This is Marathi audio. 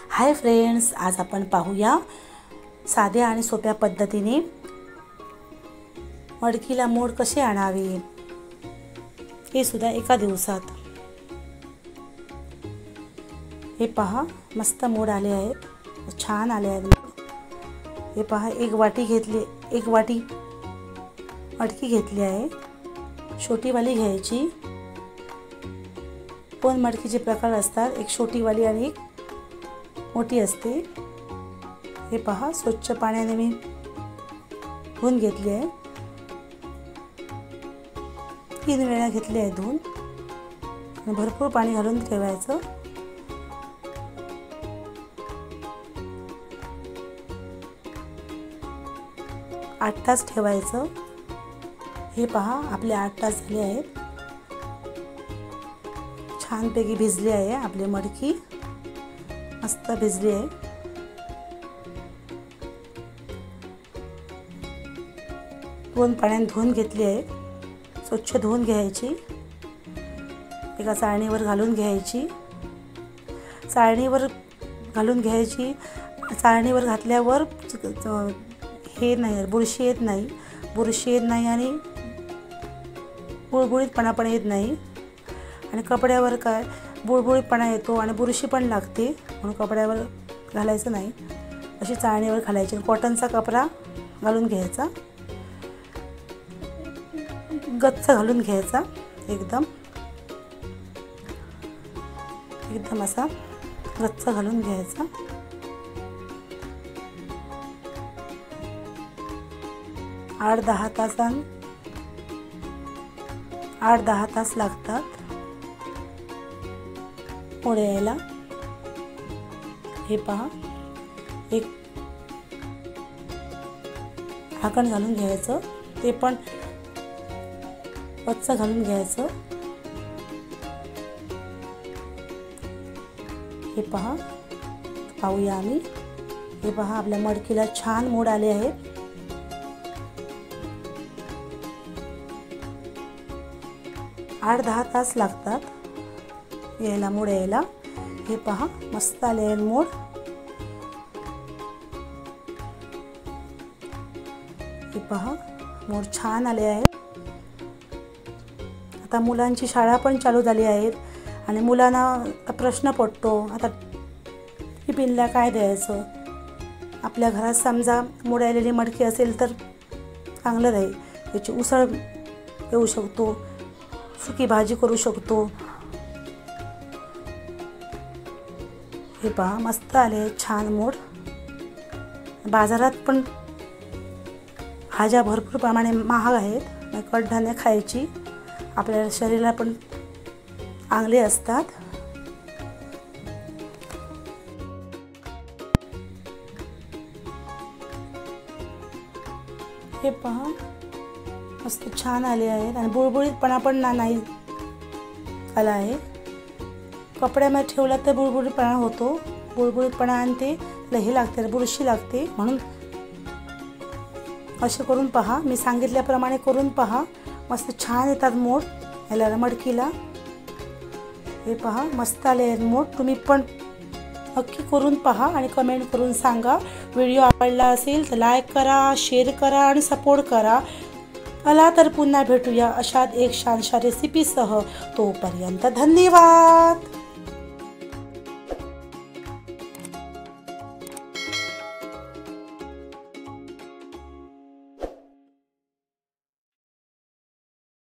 हाय फ्रेंड्स, आज आपण पाहूया साध्या आणि सोप्या पद्धतीने मडकीला मोड कसे आणावे, हे सुद्धा एका दिवसात। हे पहा, मस्त मोड आले आहेत, छान आले आहेत। हे पहा, एक वाटी मडकी घेतली आहे। छोटी वाली घ्यायची। दोन मडकीचे प्रकार असतात, एक छोटी वाली आणि एक मोठी असते। हे पहा, स्वच्छ पाण्याने मी धुवून घेतली आहे। 3 वेळा घेतली आहे धुवून, आणि भरपूर पाणी घालून ठेवायचं। आठ तास ठेवायचं। हे पहा, आपले 8 तास झाले आहेत। छानपैकी भिजली आहे आपली मडकी, मस्त भिजली आहे। दोन पाण्याने धुवून घेतली आहे, स्वच्छ धुवून घ्यायची। एका चाळणीवर घालून घ्यायची। चाळणीवर घातल्यावर हे नाही, बुरशी येत नाही आणि बुळबुळीतपणा पण येत नाही। आणि कपड्यावर काय बुळबुळीतपणा येतो आणि बुरशी पण लागते, म्हणून कपड्यावर घालायचं नाही। अशी चाळणीवर घालायची। कॉटनचा कपडा घालून घ्यायचा, गच्च घालून घ्यायचा, एकदम असा गच्च घालून घ्यायचा। आठ दहा तास लागतात मोड यायला। हे पहा, एक झाकण घालून घ्यायचं, ते पण गच्च घालून घ्यायचं। हे पहा, पाहूया आम्ही। हे पहा, आपल्या मडकीला छान मोड आले आहेत। आठ 10 तास लागतात यायला, मोड यायला। हे पहा, मस्त आले आहेत मोड। हे पहा, मोड छान आले आहेत। आता मुलांची शाळा पण चालू झाली आहेत, आणि मुलांना प्रश्न पडतो, आता टिफिनला काय द्यायचं। आपल्या घरात समजा मोड आलेली मडकी असेल तर चांगलं राहील। याची उसळ देऊ शकतो, सुकी भाजी करू शकतो। हे पहा, मस्त आले छान मोड। बाजारात पण भाज्या भरपूर प्रमाणे महाग आहेत, कडधान्य खायची आपल्या शरीराला पण चांगले असतात। हे पहा, मस्त छान आले आहेत, आणि बुळबुळीतपणा पण नाही आला आहे। कपड्यामध्ये ठेवला तर बुळबुळीतपणा होतो, बुळबुळीतपणा आणि ते हे लागते, बुरशी लागते। म्हणून असे करून पहा, मी सांगितल्याप्रमाणे करून पहा, मस्त छान येतात मोड याला मडकीला। हे पहा, मस्त आले आहेत मोड। तुम्ही पण नक्की करून पहा आणि कमेंट करून सांगा। व्हिडिओ आवडला असेल तर लाईक करा, शेअर करा आणि सपोर्ट करा। चला तर पुन्हा भेटूया अशाच एक छानशा रेसिपीसह। तोपर्यंत धन्यवाद।